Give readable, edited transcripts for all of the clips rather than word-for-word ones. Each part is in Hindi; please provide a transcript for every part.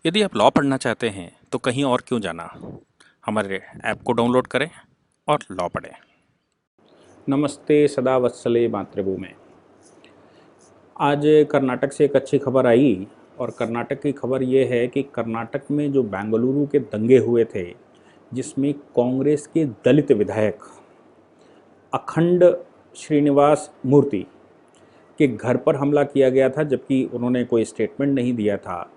यदि आप लॉ पढ़ना चाहते हैं तो कहीं और क्यों जाना। हमारे ऐप को डाउनलोड करें और लॉ पढ़ें। नमस्ते सदा वत्सले मातृभूमि। आज कर्नाटक से एक अच्छी खबर आई और कर्नाटक की खबर ये है कि कर्नाटक में जो बेंगलुरु के दंगे हुए थे जिसमें कांग्रेस के दलित विधायक अखंड श्रीनिवास मूर्ति के घर पर हमला किया गया था, जबकि उन्होंने कोई स्टेटमेंट नहीं दिया था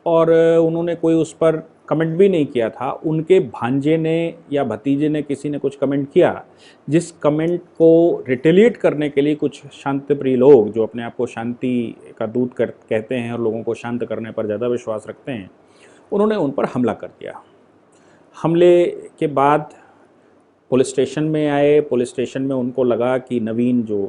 और उन्होंने कोई उस पर कमेंट भी नहीं किया था। उनके भांजे ने या भतीजे ने किसी ने कुछ कमेंट किया, जिस कमेंट को रिटेलिएट करने के लिए कुछ शांतिप्रिय लोग जो अपने आप को शांति का दूत कहते हैं और लोगों को शांत करने पर ज़्यादा विश्वास रखते हैं, उन्होंने उन पर हमला कर दिया। हमले के बाद पुलिस स्टेशन में आए। पुलिस स्टेशन में उनको लगा कि नवीन जो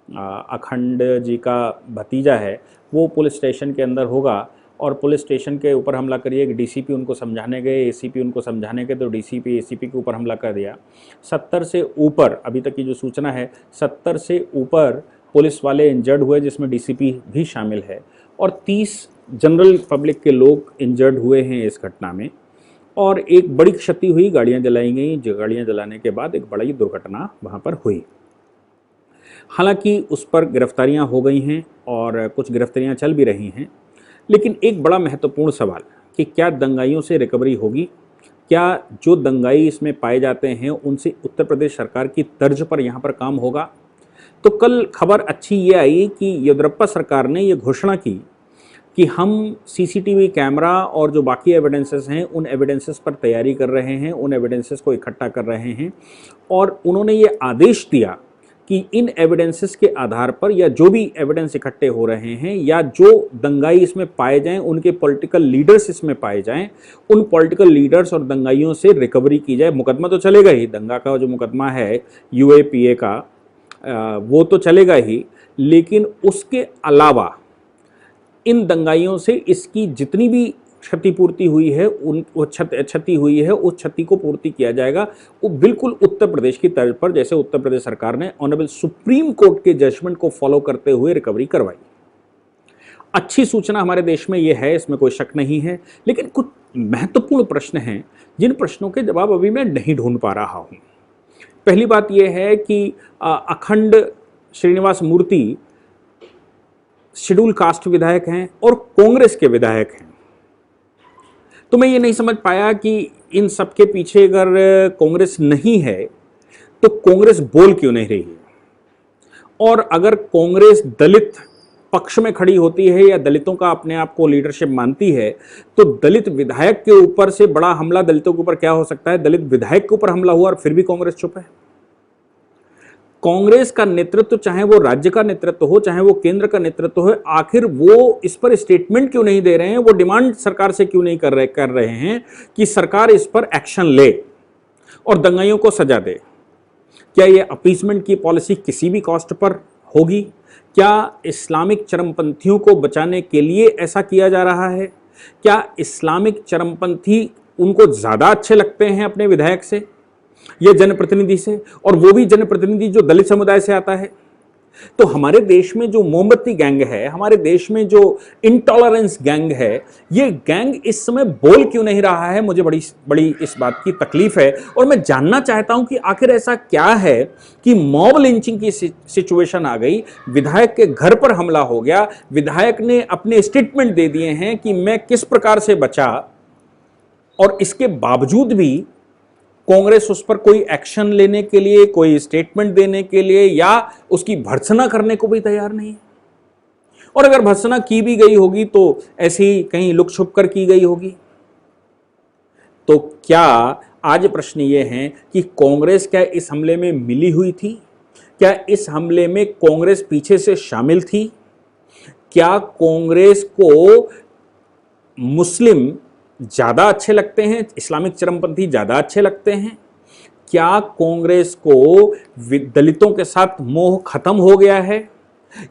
अखंड जी का भतीजा है वो पुलिस स्टेशन के अंदर होगा और पुलिस स्टेशन के ऊपर हमला करिए। एक डीसीपी उनको समझाने गए, एसीपी उनको समझाने गए तो डीसीपी एसीपी के ऊपर हमला कर दिया। 70 से ऊपर, अभी तक की जो सूचना है 70 से ऊपर पुलिस वाले इंजर्ड हुए, जिसमें डीसीपी भी शामिल है, और 30 जनरल पब्लिक के लोग इंजर्ड हुए हैं इस घटना में। और एक बड़ी क्षति हुई, गाड़ियाँ जलाई गई। गाड़ियाँ जलाने के बाद एक बड़ी दुर्घटना वहाँ पर हुई। हालांकि उस पर गिरफ्तारियां हो गई हैं और कुछ गिरफ्तारियां चल भी रही हैं, लेकिन एक बड़ा महत्वपूर्ण सवाल कि क्या दंगाइयों से रिकवरी होगी? क्या जो दंगाई इसमें पाए जाते हैं उनसे उत्तर प्रदेश सरकार की तर्ज पर यहाँ पर काम होगा? तो कल खबर अच्छी ये आई कि येदियुरप्पा सरकार ने ये घोषणा की कि हम सीसीटीवी कैमरा और जो बाकी एविडेंसेस हैं उन एविडेंसेस पर तैयारी कर रहे हैं, उन एविडेंसेस को इकट्ठा कर रहे हैं, और उन्होंने ये आदेश दिया कि इन एविडेंसेस के आधार पर या जो भी एविडेंस इकट्ठे हो रहे हैं या जो दंगाई इसमें पाए जाएं, उनके पॉलिटिकल लीडर्स इसमें पाए जाएं, उन पॉलिटिकल लीडर्स और दंगाइयों से रिकवरी की जाए। मुकदमा तो चलेगा ही, दंगा का जो मुकदमा है यूएपीए का वो तो चलेगा ही, लेकिन उसके अलावा इन दंगाइयों से इसकी जितनी भी क्षतिपूर्ति हुई है क्षति हुई है उस क्षति को पूर्ति किया जाएगा। वो बिल्कुल उत्तर प्रदेश की तर्ज पर, जैसे उत्तर प्रदेश सरकार ने ऑनरेबल सुप्रीम कोर्ट के जजमेंट को फॉलो करते हुए रिकवरी करवाई। अच्छी सूचना हमारे देश में ये है, इसमें कोई शक नहीं है, लेकिन कुछ महत्वपूर्ण प्रश्न हैं जिन प्रश्नों के जवाब अभी मैं नहीं ढूंढ पा रहा हूं। पहली बात यह है कि अखंड श्रीनिवास मूर्ति शेड्यूल कास्ट विधायक हैं और कांग्रेस के विधायक हैं। तो मैं ये नहीं समझ पाया कि इन सब के पीछे अगर कांग्रेस नहीं है तो कांग्रेस बोल क्यों नहीं रही है, और अगर कांग्रेस दलित पक्ष में खड़ी होती है या दलितों का अपने आप को लीडरशिप मानती है तो दलित विधायक के ऊपर से बड़ा हमला दलितों के ऊपर क्या हो सकता है? दलित विधायक के ऊपर हमला हुआ और फिर भी कांग्रेस चुप है। कांग्रेस का नेतृत्व, चाहे वो राज्य का नेतृत्व हो चाहे वो केंद्र का नेतृत्व हो, आखिर वो इस पर स्टेटमेंट क्यों नहीं दे रहे हैं? वो डिमांड सरकार से क्यों नहीं कर रहे हैं कि सरकार इस पर एक्शन ले और दंगाइयों को सजा दे? क्या ये अपीसमेंट की पॉलिसी किसी भी कॉस्ट पर होगी? क्या इस्लामिक चरमपंथियों को बचाने के लिए ऐसा किया जा रहा है? क्या इस्लामिक चरमपंथी उनको ज्यादा अच्छे लगते हैं अपने विधायक से ये जनप्रतिनिधि से, और वो भी जनप्रतिनिधि जो दलित समुदाय से आता है? तो हमारे देश में जो मोमबत्ती गैंग है, हमारे देश में जो इंटॉलरेंस गैंग है, ये गैंग इस समय बोल क्यों नहीं रहा है? मुझे बड़ी इस बात की तकलीफ है और मैं जानना चाहता हूं कि आखिर ऐसा क्या है कि मॉब लिंचिंग की सिचुएशन आ गई, विधायक के घर पर हमला हो गया, विधायक ने अपने स्टेटमेंट दे दिए हैं कि मैं किस प्रकार से बचा, और इसके बावजूद भी कांग्रेस उस पर कोई एक्शन लेने के लिए, कोई स्टेटमेंट देने के लिए या उसकी भर्त्सना करने को भी तैयार नहीं है। और अगर भर्त्सना की भी गई होगी तो ऐसे ही कहीं लुक छुप कर की गई होगी। तो क्या आज प्रश्न ये है कि कांग्रेस क्या इस हमले में मिली हुई थी? क्या इस हमले में कांग्रेस पीछे से शामिल थी? क्या कांग्रेस को मुस्लिम ज़्यादा अच्छे लगते हैं, इस्लामिक चरमपंथी ज़्यादा अच्छे लगते हैं? क्या कांग्रेस को दलितों के साथ मोह खत्म हो गया है,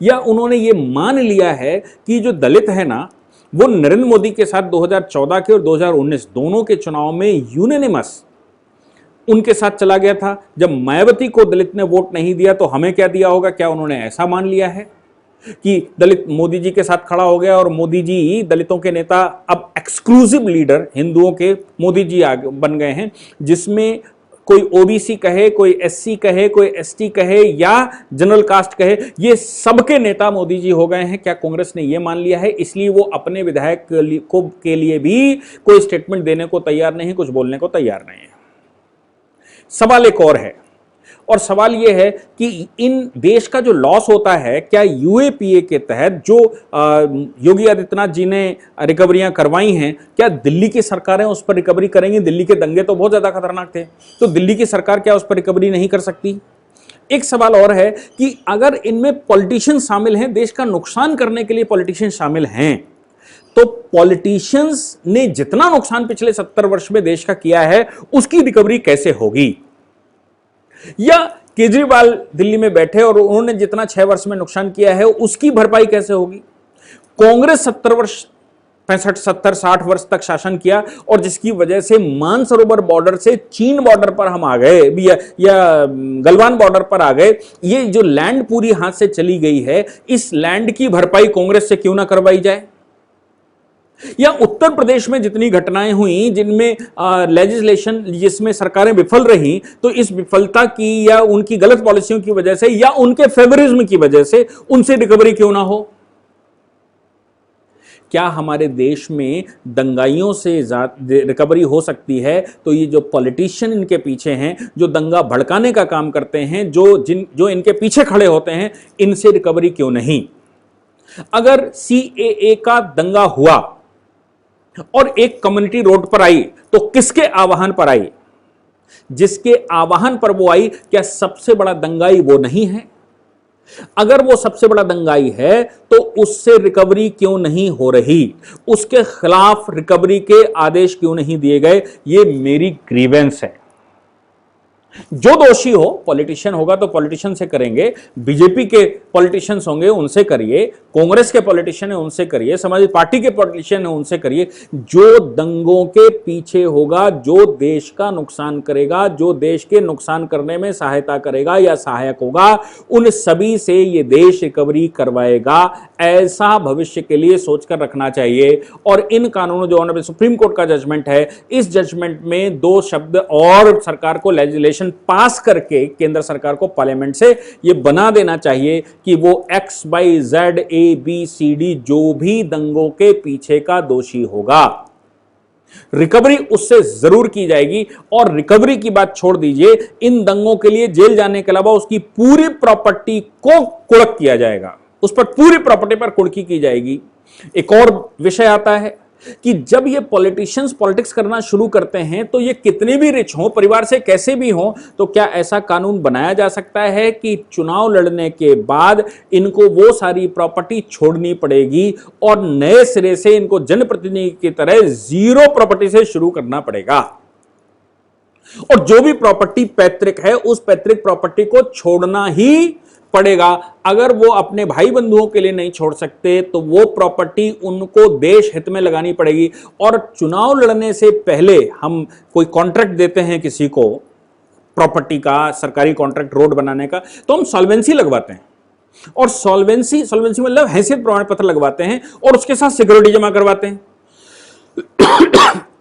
या उन्होंने ये मान लिया है कि जो दलित है ना वो नरेंद्र मोदी के साथ 2014 के और 2019 दोनों के चुनाव में यूनानिमस उनके साथ चला गया था? जब मायावती को दलित ने वोट नहीं दिया तो हमें क्या दिया होगा, क्या उन्होंने ऐसा मान लिया है? कि दलित मोदी जी के साथ खड़ा हो गया और मोदी जी दलितों के नेता, अब एक्सक्लूसिव लीडर हिंदुओं के मोदी जी आगे बन गए हैं, जिसमें कोई ओबीसी कहे, कोई एससी कहे, कोई एसटी कहे या जनरल कास्ट कहे, ये सबके नेता मोदी जी हो गए हैं। क्या कांग्रेस ने ये मान लिया है, इसलिए वो अपने विधायक के लिए भी कोई स्टेटमेंट देने को तैयार नहीं, कुछ बोलने को तैयार नहीं है। सवाल एक और है, और सवाल यह है कि इन देश का जो लॉस होता है, क्या यूएपीए के तहत जो योगी आदित्यनाथ जी ने रिकवरियां करवाई हैं, क्या दिल्ली की सरकारें उस पर रिकवरी करेंगी? दिल्ली के दंगे तो बहुत ज्यादा खतरनाक थे, तो दिल्ली की सरकार क्या उस पर रिकवरी नहीं कर सकती? एक सवाल और है कि अगर इनमें पॉलिटिशियन शामिल हैं, देश का नुकसान करने के लिए पॉलिटिशियन शामिल हैं, तो पॉलिटिशियंस ने जितना नुकसान पिछले 70 वर्ष में देश का किया है, उसकी रिकवरी कैसे होगी? या केजरीवाल दिल्ली में बैठे और उन्होंने जितना 6 वर्ष में नुकसान किया है, उसकी भरपाई कैसे होगी? कांग्रेस 70 वर्ष, 65, 70, 60 वर्ष तक शासन किया, और जिसकी वजह से मानसरोवर बॉर्डर से चीन बॉर्डर पर हम आ गए, या गलवान बॉर्डर पर आ गए। ये जो लैंड पूरी हाथ से चली गई है, इस लैंड की भरपाई कांग्रेस से क्यों ना करवाई जाए? या उत्तर प्रदेश में जितनी घटनाएं हुई जिनमें लेजिस्लेशन, जिसमें सरकारें विफल रहीं, तो इस विफलता की या उनकी गलत पॉलिसियों की वजह से या उनके फेवरिज्म की वजह से उनसे रिकवरी क्यों ना हो? क्या हमारे देश में दंगाइयों से रिकवरी हो सकती है? तो ये जो पॉलिटिशियन इनके पीछे हैं, जो दंगा भड़काने का काम करते हैं, जो इनके पीछे खड़े होते हैं, इनसे रिकवरी क्यों नहीं? अगर सीएए का दंगा हुआ और एक कम्युनिटी रोड पर आई, तो किसके आह्वान पर आई? जिसके आह्वान पर वो आई, क्या सबसे बड़ा दंगाई वो नहीं है? अगर वो सबसे बड़ा दंगाई है, तो उससे रिकवरी क्यों नहीं हो रही? उसके खिलाफ रिकवरी के आदेश क्यों नहीं दिए गए? ये मेरी ग्रीवेंस है। जो दोषी हो, पॉलिटिशियन होगा तो पॉलिटिशियन से करेंगे, बीजेपी के पॉलिटिशियंस होंगे उनसे करिए, कांग्रेस के पॉलिटिशियन है उनसे करिए, समाजवादी पार्टी के पॉलिटिशियन है उनसे करिए। जो दंगों के पीछे होगा, जो देश का नुकसान करेगा, जो देश के नुकसान करने में सहायता करेगा या सहायक होगा, उन सभी से ये देश रिकवरी करवाएगा। ऐसा भविष्य के लिए सोचकर रखना चाहिए। और इन कानूनों, जो ऑनरेबल सुप्रीम कोर्ट का जजमेंट है, इस जजमेंट में 2 शब्द और सरकार को लेजिस्लेशन पास करके केंद्र सरकार को पार्लियामेंट से यह बना देना चाहिए कि वो XYZ ABCD जो भी दंगों के पीछे का दोषी होगा, रिकवरी उससे जरूर की जाएगी। और रिकवरी की बात छोड़ दीजिए, इन दंगों के लिए जेल जाने के अलावा उसकी पूरी प्रॉपर्टी को कुर्क किया जाएगा, उस पर पूरी प्रॉपर्टी पर कुर्की की जाएगी। एक और विषय आता है कि जब ये पॉलिटिशियंस पॉलिटिक्स करना शुरू करते हैं, तो ये कितने भी रिच हो, परिवार से कैसे भी हो, तो क्या ऐसा कानून बनाया जा सकता है कि चुनाव लड़ने के बाद इनको वो सारी प्रॉपर्टी छोड़नी पड़ेगी और नए सिरे से इनको जनप्रतिनिधि की तरह जीरो प्रॉपर्टी से शुरू करना पड़ेगा? और जो भी प्रॉपर्टी पैतृक है, उस पैतृक प्रॉपर्टी को छोड़ना ही पड़ेगा। अगर वो अपने भाई बंधुओं के लिए नहीं छोड़ सकते, तो वो प्रॉपर्टी उनको देश हित में लगानी पड़ेगी। और चुनाव लड़ने से पहले हम कोई कॉन्ट्रैक्ट देते हैं किसी को, प्रॉपर्टी का, सरकारी कॉन्ट्रैक्ट रोड बनाने का, तो हम सॉल्वेंसी लगवाते हैं। और सॉल्वेंसी मतलब हैसियत प्रमाण पत्र लगवाते हैं और उसके साथ सिक्योरिटी जमा करवाते हैं।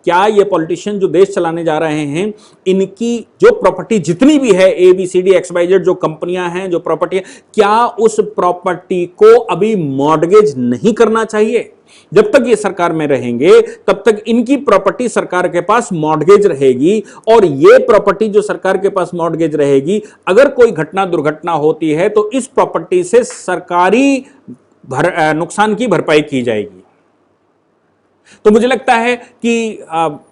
क्या ये पॉलिटिशियन जो देश चलाने जा रहे हैं, इनकी जो प्रॉपर्टी जितनी भी है, ABCD XYZ जो कंपनियां हैं, जो प्रॉपर्टी है, क्या उस प्रॉपर्टी को अभी मॉर्गेज नहीं करना चाहिए? जब तक ये सरकार में रहेंगे, तब तक इनकी प्रॉपर्टी सरकार के पास मॉर्गेज रहेगी। और ये प्रॉपर्टी जो सरकार के पास मॉर्गेज रहेगी, अगर कोई घटना दुर्घटना होती है, तो इस प्रॉपर्टी से सरकारी नुकसान की भरपाई की जाएगी। तो मुझे लगता है कि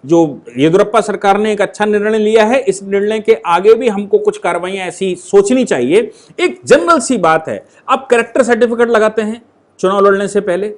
जो येदियुरप्पा सरकार ने एक अच्छा निर्णय लिया है, इस निर्णय के आगे भी हमको कुछ कार्रवाइयां ऐसी सोचनी चाहिए। एक जनरल सी बात है, आप कैरेक्टर सर्टिफिकेट लगाते हैं चुनाव लड़ने से पहले,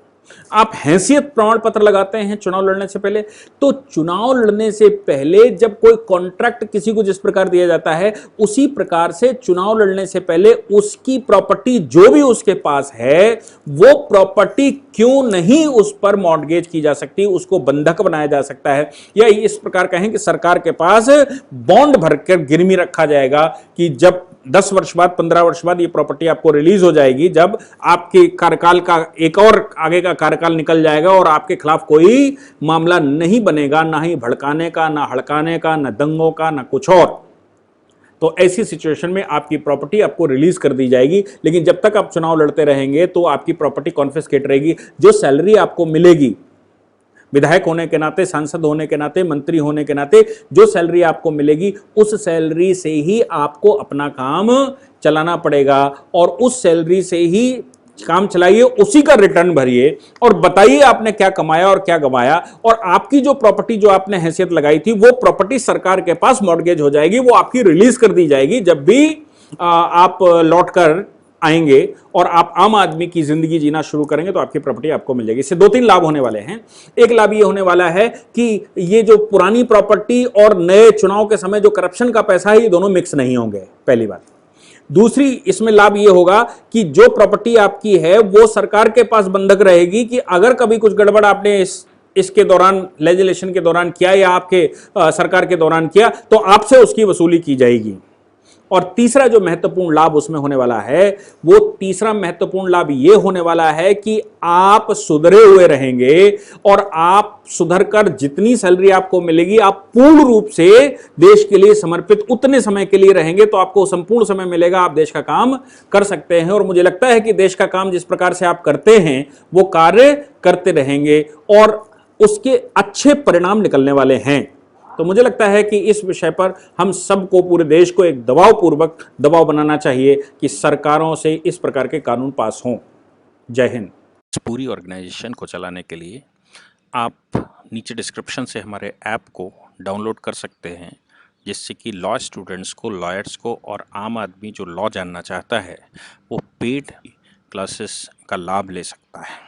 आप हैसियत प्रमाण पत्र लगाते हैं चुनाव लड़ने से पहले, तो चुनाव लड़ने से पहले जब कोई कॉन्ट्रैक्ट किसी को जिस प्रकार दिया जाता है, उसी प्रकार से चुनाव लड़ने से पहले उसकी प्रॉपर्टी जो भी उसके पास है, वो प्रॉपर्टी क्यों नहीं उस पर मॉर्गेज की जा सकती, उसको बंधक बनाया जा सकता है, या इस प्रकार कहें कि सरकार के पास बॉन्ड भरकर गिरवी रखा जाएगा कि जब 10 वर्ष बाद 15 वर्ष बाद ये प्रॉपर्टी आपको रिलीज हो जाएगी, जब आपके कार्यकाल का एक और आगे का कार्यकाल निकल जाएगा और आपके खिलाफ कोई मामला नहीं बनेगा, ना ही भड़काने का, ना हड़काने का, ना दंगों का, ना कुछ और, तो ऐसी सिचुएशन में आपकी प्रॉपर्टी आपको रिलीज कर दी जाएगी। लेकिन जब तक आप चुनाव लड़ते रहेंगे तो आपकी प्रॉपर्टी कॉन्फिस्केट रहेगी। जो सैलरी आपको मिलेगी विधायक होने के नाते, सांसद होने के नाते, मंत्री होने के नाते, जो सैलरी आपको मिलेगी उस सैलरी से ही आपको अपना काम चलाना पड़ेगा और उस सैलरी से ही काम चलाइए, उसी का रिटर्न भरिए और बताइए आपने क्या कमाया और क्या गंवाया। और आपकी जो प्रॉपर्टी जो आपने हैसियत लगाई थी वो प्रॉपर्टी सरकार के पास मॉर्गेज हो जाएगी, वो आपकी रिलीज कर दी जाएगी जब भी आप लौट कर आएंगे और आप आम आदमी की जिंदगी जीना शुरू करेंगे तो आपकी प्रॉपर्टी आपको मिल जाएगी। इससे 2-3 लाभ होने वाले हैं। एक लाभ ये होने वाला है कि ये जो पुरानी प्रॉपर्टी और नए चुनाव के समय जो करप्शन का पैसा है, ये दोनों मिक्स नहीं होंगे, पहली बात। दूसरी इसमें लाभ ये होगा कि जो प्रॉपर्टी आपकी है वो सरकार के पास बंधक रहेगी कि अगर कभी कुछ गड़बड़ आपने इसके दौरान, लेजिस्लेशन के दौरान किया या आपके सरकार के दौरान किया, तो आपसे उसकी वसूली की जाएगी। और तीसरा जो महत्वपूर्ण लाभ उसमें होने वाला है, वो तीसरा महत्वपूर्ण लाभ ये होने वाला है कि आप सुधरे हुए रहेंगे और आप सुधरकर जितनी सैलरी आपको मिलेगी, आप पूर्ण रूप से देश के लिए समर्पित उतने समय के लिए रहेंगे तो आपको संपूर्ण समय मिलेगा, आप देश का काम कर सकते हैं। और मुझे लगता है कि देश का काम जिस प्रकार से आप करते हैं वो कार्य करते रहेंगे और उसके अच्छे परिणाम निकलने वाले हैं। तो मुझे लगता है कि इस विषय पर हम सबको, पूरे देश को एक दबाव बनाना चाहिए कि सरकारों से इस प्रकार के कानून पास हों। जय हिंद। इस पूरी ऑर्गेनाइजेशन को चलाने के लिए आप नीचे डिस्क्रिप्शन से हमारे ऐप को डाउनलोड कर सकते हैं, जिससे कि लॉ स्टूडेंट्स को, लॉयर्स को और आम आदमी जो लॉ जानना चाहता है वो पेड क्लासेस का लाभ ले सकता है।